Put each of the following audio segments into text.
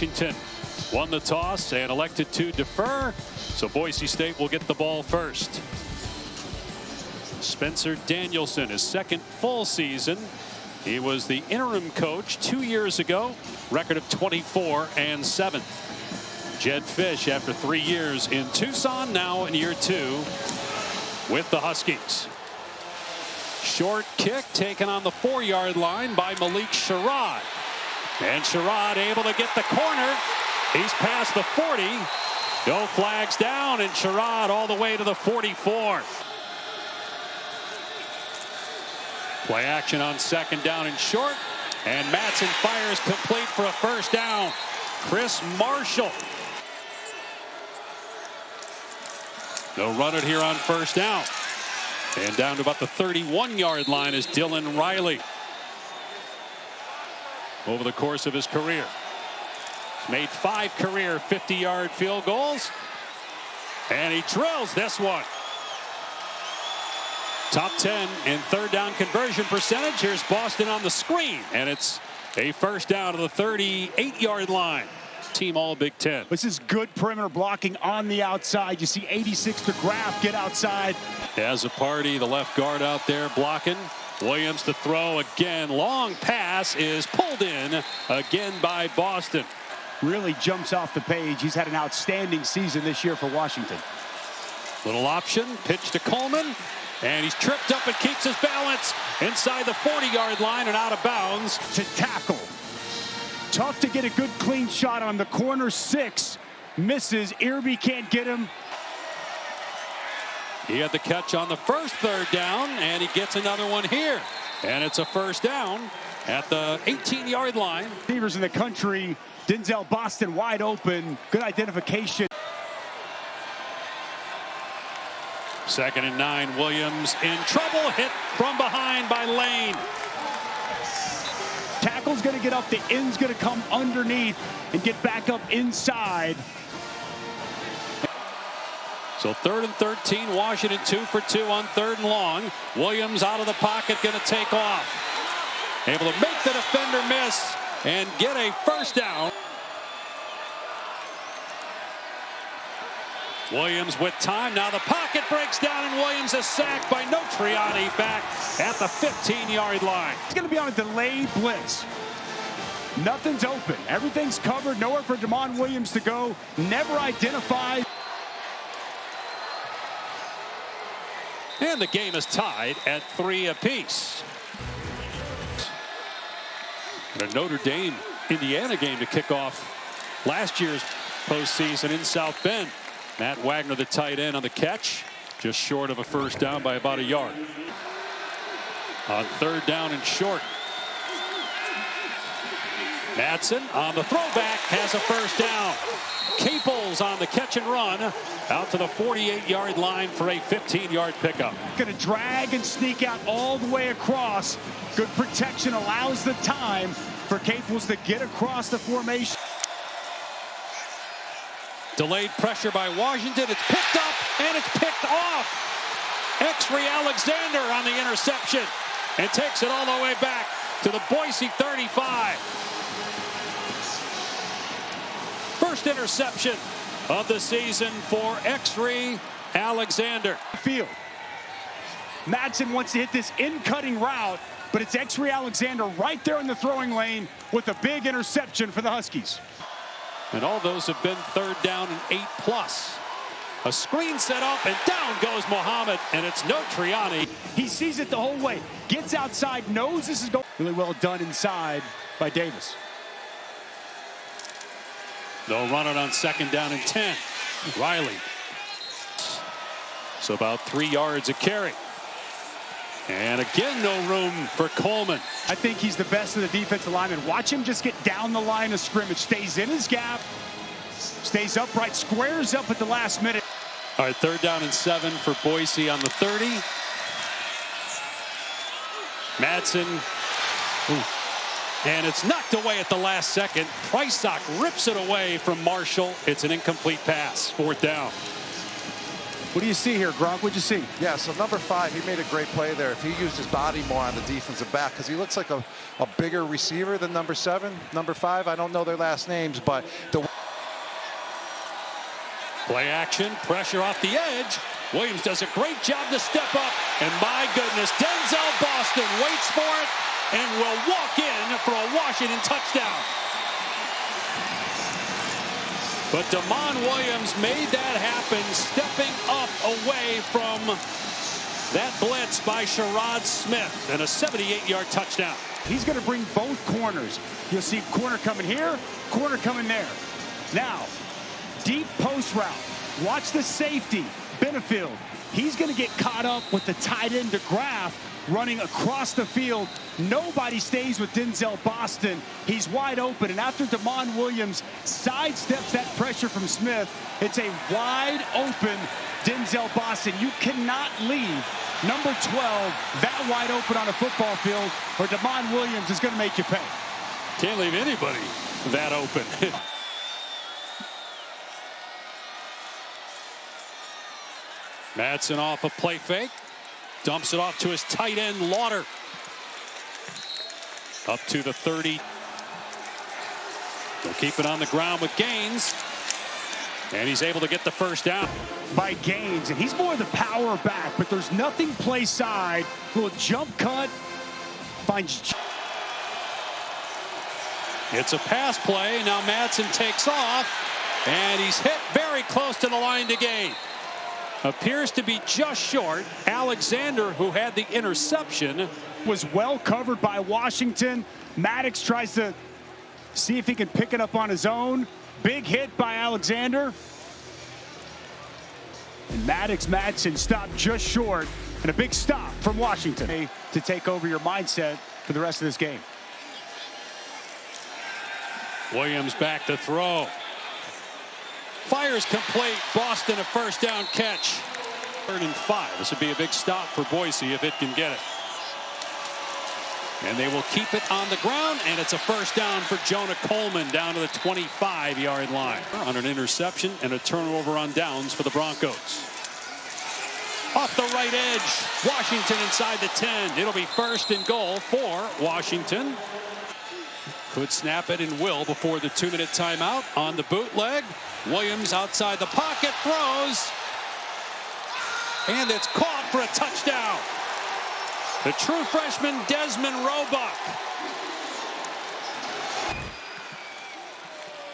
Washington won the toss and elected to defer, so Boise State will get the ball first. Spencer Danielson, his second full season. He was the interim coach 2 years ago. Record of 24-7. Jed Fish, after 3 years in Tucson, now in year 2 with the Huskies. Short kick taken on the 4-yard line by Malik Sherrod. And Sherrod able to get the corner. He's past the 40. No flags down, and Sherrod all the way to the 44. Play action on second down and short. And Matson fires complete for a first down. Chris Marshall. They'll run it here on first down. And down to about the 31-yard line is Dylan Riley. Over the course of his career, he's made 5 career 50-yard field goals. And he drills this one. Top 10 in third down conversion percentage. Here's Boston on the screen, and it's a first down to the 38-yard line. Team all Big Ten. This is good perimeter blocking on the outside. You see 86 to Graff get outside. As a party, the left guard out there blocking. Williams to throw again. Long pass is pulled in again by Boston. Really jumps off the page. He's had an outstanding season this year for Washington. Little option, pitch to Coleman. And he's tripped up and keeps his balance inside the 40-yard line and out of bounds. To tackle. Tough to get a good clean shot on the corner 6. Misses. Irby can't get him. He had the catch on the first third down, and he gets another one here. And it's a first down at the 18-yard line. Receivers in the country. Denzel Boston wide open. Good identification. 2nd and 9. Williams in trouble. Hit from behind by Lane. Tackle's going to get up. The end's going to come underneath and get back up inside. So 3rd and 13. Washington 2 for 2 on 3rd and long. Williams out of the pocket, going to take off. Able to make the defender miss and get a first down. Williams with time. Now the pocket breaks down, and Williams is sacked by Notriani back at the 15-yard line. It's going to be on a delayed blitz. Nothing's open. Everything's covered. Nowhere for Damon Williams to go. Never identified. And the game is tied at 3 apiece. And a Notre Dame Indiana game to kick off last year's postseason in South Bend. Matt Wagner, the tight end, on the catch, just short of a first down by about a yard. On 3rd down and short, Matson on the throwback has a first down. Caples on the catch and run out to the 48-yard line for a 15-yard pickup. Going to drag and sneak out all the way across. Good protection allows the time for Caples to get across the formation. Delayed pressure by Washington. It's picked up and it's picked off. Exree Alexander on the interception and takes it all the way back to the Boise 35. First interception of the season for Exree Alexander. Field. Madsen wants to hit this in-cutting route, but it's Exree Alexander right there in the throwing lane with a big interception for the Huskies. And all those have been 3rd down and 8+. A screen set up, and down goes Muhammad, and it's Notriani. He sees it the whole way. Gets outside, knows this is going. Really well done inside by Davis. They'll run it on 2nd down and 10. Riley. So about 3 yards a carry. And again, no room for Coleman. I think he's the best of the defensive linemen. Watch him just get down the line of scrimmage. Stays in his gap. Stays upright. Squares up at the last minute. All right, 3rd down and 7 for Boise on the 30. Madsen. And it's knocked away at the last second. Prysock rips it away from Marshall. It's an incomplete pass. 4th down. What do you see here, Gronk? What'd you see? Yeah, so number 5, he made a great play there. If he used his body more on the defensive back, because he looks like a bigger receiver than number 7. Number 5, I don't know their last names, but the play action, pressure off the edge. Williams does a great job to step up, and my goodness, Denzel Boston waits for it and will walk in for a Washington touchdown. But Damon Williams made that happen, stepping up away from that blitz by Sherrod Smith, and a 78-yard touchdown. He's going to bring both corners. You'll see corner coming here, corner coming there. Now, deep post route. Watch the safety, Benefield. He's going to get caught up with the tight end DeGraff running across the field. Nobody stays with Denzel Boston. He's wide open, and after Damon Williams sidesteps that pressure from Smith, it's a wide open Denzel Boston. You cannot leave number 12 that wide open on a football field, or Damon Williams is going to make you pay. Can't leave anybody that open. Madsen off a play fake. Dumps it off to his tight end, Lauder. Up to the 30. They'll keep it on the ground with Gaines. And he's able to get the first down. By Gaines, and he's more the power back, but there's nothing play side. Little jump cut. Finds. It's a pass play. Now Madsen takes off. And he's hit very close to the line to gain. Appears to be just short. Alexander, who had the interception, was well covered by Washington. Maddox tries to see if he can pick it up on his own. Big hit by Alexander. And Madsen stopped just short, and a big stop from Washington to take over your mindset for the rest of this game. Williams back to throw. Fires complete. Boston a first down catch. 3rd and 5. This would be a big stop for Boise if it can get it. And they will keep it on the ground, and it's a first down for Jonah Coleman down to the 25-yard line. On an interception and a turnover on downs for the Broncos. Off the right edge, Washington inside the 10. It'll be 1st and goal for Washington. Could snap it and will before the 2-minute timeout. On the bootleg, Williams outside the pocket, throws. And it's caught for a touchdown. The true freshman, Desmond Roebuck.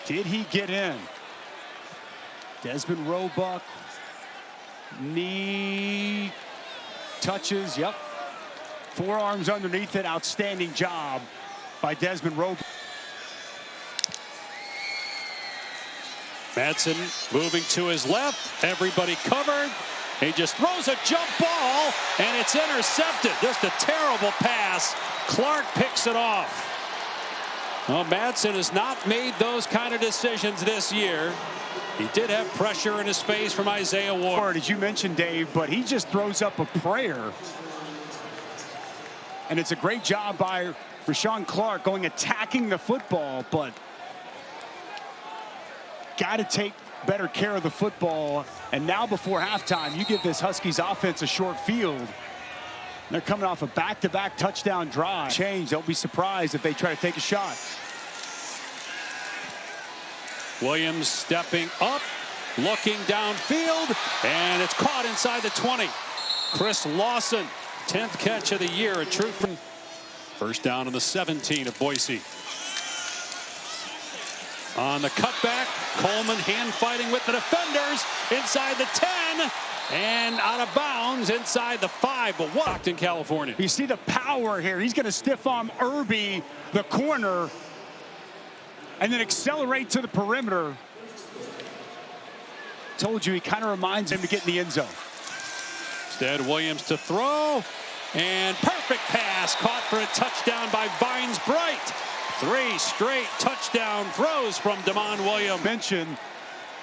Did he get in? Desmond Roebuck. Knee touches, yep. Forearms underneath it, outstanding job by Desmond Roebuck. Madsen moving to his left. Everybody covered. He just throws a jump ball, and it's intercepted. Just a terrible pass. Clark picks it off. Well, Madsen has not made those kind of decisions this year. He did have pressure in his face from Isaiah Ward. As you mentioned, Dave, but he just throws up a prayer. And it's a great job by Rashawn Clark attacking the football, but got to take better care of the football. And now before halftime, you give this Huskies offense a short field. They're coming off a back-to-back touchdown drive. Don't be surprised if they try to take a shot. Williams stepping up, looking downfield, and it's caught inside the 20. Chris Lawson, 10th catch of the year, a true first down on the 17 of Boise. On the cutback, Coleman hand fighting with the defenders inside the 10 and out of bounds inside the 5, but walked in California. You see the power here. He's going to stiff arm Irby, the corner, and then accelerate to the perimeter. Told you, he kind of reminds him to get in the end zone. Instead, Williams to throw, and perfect pass caught for a touchdown by Vines Bright. 3 straight touchdown throws from Damon Williams. Mention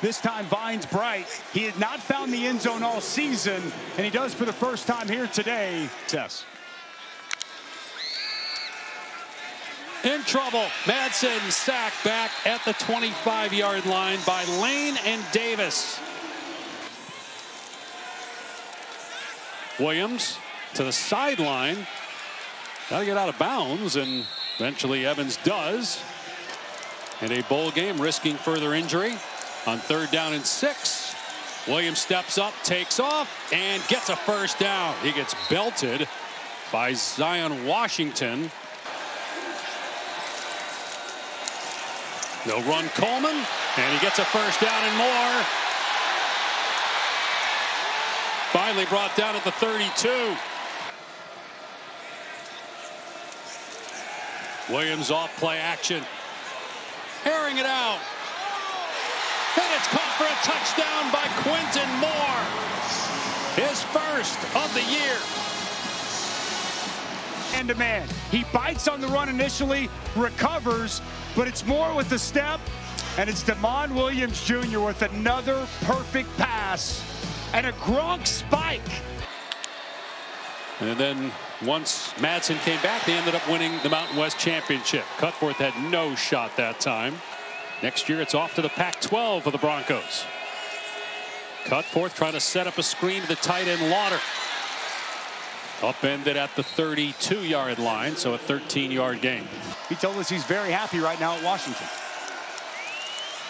this time Vines Bright. He had not found the end zone all season, and he does for the first time here today. Yes. In trouble. Madsen sacked back at the 25-yard line by Lane and Davis. Williams to the sideline. Got to get out of bounds, and eventually Evans does. In a bowl game, risking further injury. On 3rd down and 6. Williams steps up, takes off, and gets a first down. He gets belted by Zion Washington. They'll run Coleman, and he gets a first down and more. Finally brought down at the 32. Williams off play action. Airing it out. And it's caught for a touchdown by Quentin Moore. His first of the year. Man-to-man. He bites on the run initially, recovers, but it's more with the step. And it's Damon Williams Jr. with another perfect pass and a Gronk spike. And then once Madsen came back, they ended up winning the Mountain West Championship. Cutforth had no shot that time. Next year, it's off to the Pac-12 for the Broncos. Cutforth trying to set up a screen to the tight end Lauder. Upended at the 32-yard line, so a 13-yard gain. He told us he's very happy right now at Washington.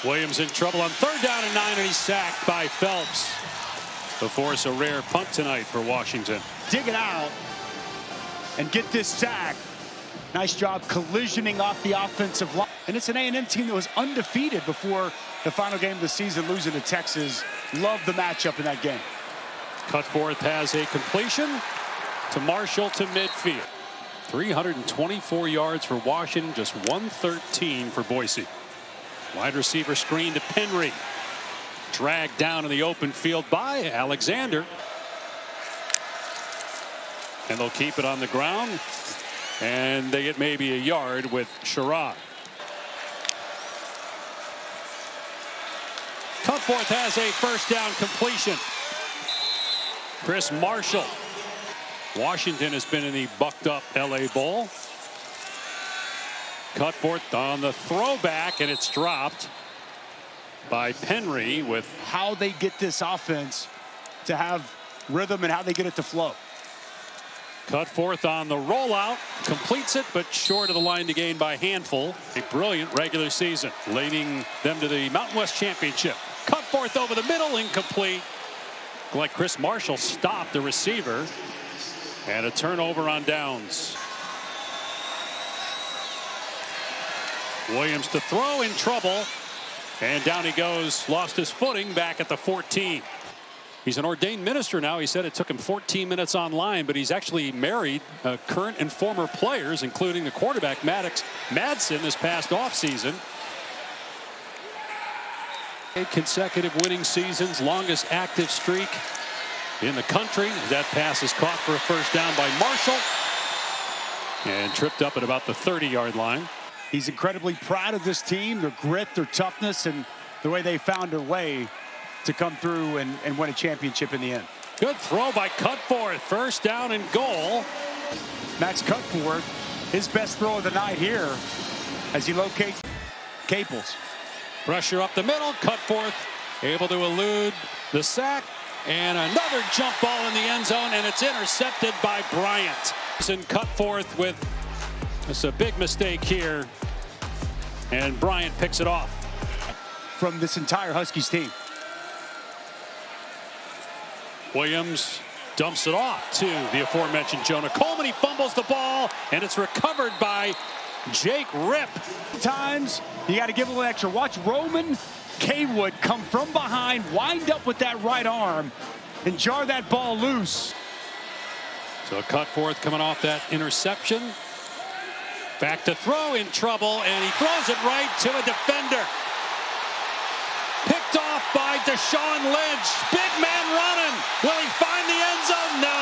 Williams in trouble on 3rd down and 9, and he's sacked by Phelps. To force a rare punt tonight for Washington. Dig it out and get this sack. Nice job collisioning off the offensive line. And it's an A&M team that was undefeated before the final game of the season, losing to Texas. Love the matchup in that game. Cutforth has a completion to Marshall to midfield. 324 yards for Washington, just 113 for Boise. Wide receiver screen to Penry. Dragged down in the open field by Alexander. And they'll keep it on the ground. And they get maybe a yard with Sherrod. Cutforth has a first down completion. Chris Marshall. Washington has been in the bucked up LA Bowl. Cutforth on the throwback, and it's dropped by Penry with how they get this offense to have rhythm and how they get it to flow. Cutforth on the rollout, completes it, but short of the line to gain by handful. A brilliant regular season, leading them to the Mountain West Championship. Cutforth over the middle, incomplete. Like Chris Marshall stopped the receiver, and a turnover on downs. Williams to throw, in trouble, and down he goes. Lost his footing back at the 14. He's an ordained minister now. He said it took him 14 minutes online, but he's actually married current and former players, including the quarterback Madsen this past offseason. 8 consecutive winning seasons, longest active streak in the country. That pass is caught for a first down by Marshall and tripped up at about the 30-yard line. He's incredibly proud of this team, their grit, their toughness, and the way they found their way to come through and win a championship in the end. Good throw by Cutforth. First down and goal. Max Cutforth, his best throw of the night here as he locates Caples. Pressure up the middle. Cutforth able to elude the sack. And another jump ball in the end zone, and it's intercepted by Bryant. And Cutforth with just a big mistake here. And Bryant picks it off. From this entire Huskies team. Williams dumps it off to the aforementioned Jonah Coleman. He fumbles the ball, and it's recovered by Jake Ripp. Times you got to give a little extra. Watch Roman Kaywood come from behind, wind up with that right arm, and jar that ball loose. So Cutforth coming off that interception. Back to throw, in trouble, and he throws it right to a defender. Picked off by Deshaun Lynch. Big man running. Will he find the end zone? No.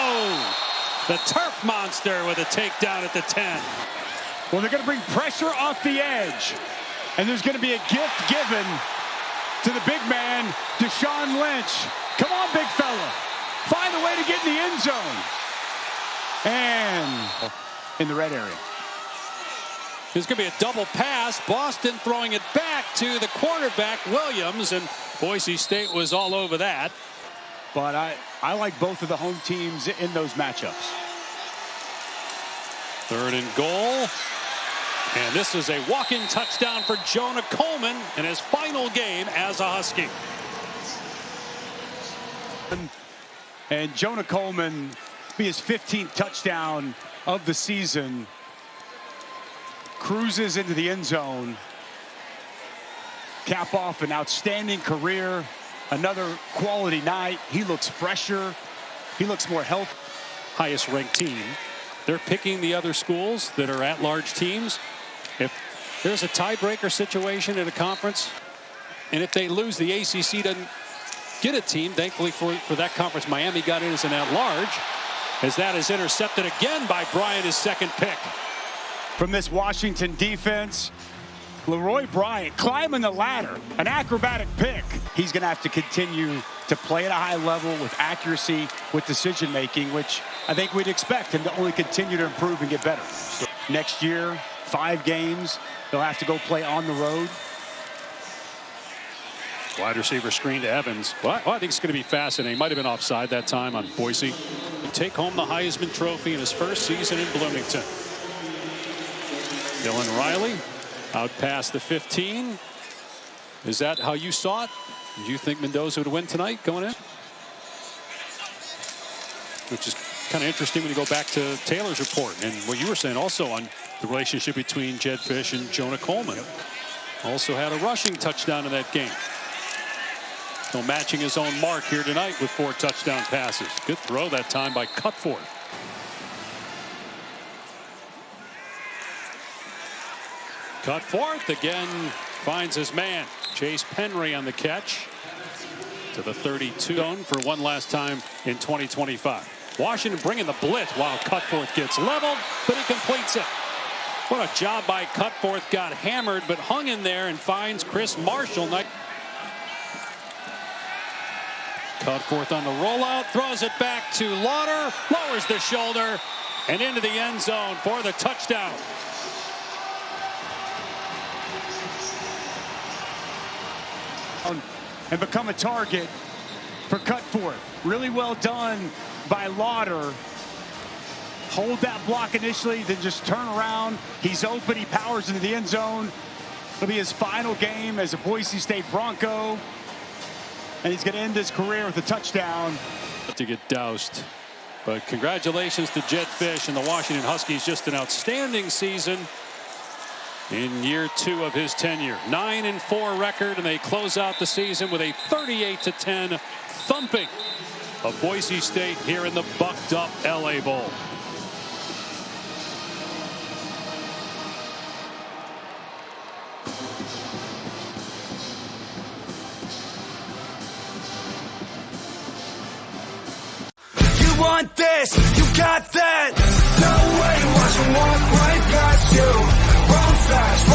The turf monster with a takedown at the 10. Well, they're going to bring pressure off the edge. And there's going to be a gift given to the big man, Deshaun Lynch. Come on, big fella. Find a way to get in the end zone. And in the red area. There's going to be a double pass. Boston throwing it back to the quarterback, Williams, and Boise State was all over that. but I like both of the home teams in those matchups. 3rd and goal. And this is a walk-in touchdown for Jonah Coleman in his final game as a Husky. And Jonah Coleman be his 15th touchdown of the season. Cruises into the end zone. Cap off an outstanding career. Another quality night. He looks fresher. He looks more healthy. Highest ranked team. They're picking the other schools that are at-large teams. If there's a tiebreaker situation in a conference, and if they lose, the ACC doesn't get a team. Thankfully for that conference, Miami got in as an at-large, as that is intercepted again by Bryant, his 2nd pick. From this Washington defense, Leroy Bryant climbing the ladder, an acrobatic pick. He's going to have to continue to play at a high level with accuracy, with decision-making, which I think we'd expect him to only continue to improve and get better. Next year, 5 games, they'll have to go play on the road. Wide receiver screen to Evans. Well, I think it's going to be fascinating. Might have been offside that time on Boise. Take home the Heisman Trophy in his first season in Bloomington. Dylan Riley out past the 15. Is that how you saw it? Did you think Mendoza would win tonight going in? Which is kind of interesting when you go back to Taylor's report and what you were saying also on the relationship between Jedd Fisch and Jonah Coleman. Also had a rushing touchdown in that game. So matching his own mark here tonight with 4 touchdown passes. Good throw that time by Cutforth. Cutforth again finds his man. Chase Penry on the catch to the 32 zone for one last time in 2025. Washington bringing the blitz while Cutforth gets leveled, but he completes it. What a job by Cutforth. Got hammered, but hung in there and finds Chris Marshall. Cutforth on the rollout, throws it back to Lauder, lowers the shoulder, and into the end zone for the touchdown. And become a target for Cutforth. Really well done by Lauder. Hold that block initially, then just turn around. He's open, he powers into the end zone. It'll be his final game as a Boise State Bronco. And he's going to end his career with a touchdown. To get doused. But congratulations to Jedd Fisch and the Washington Huskies. Just an outstanding season in year 2 of his tenure. 9-4 record, and they close out the season with a 38-10 thumping of Boise State here in the bucked up LA Bowl. You want this, you got that. No way, watch them walk right past you. Run fast.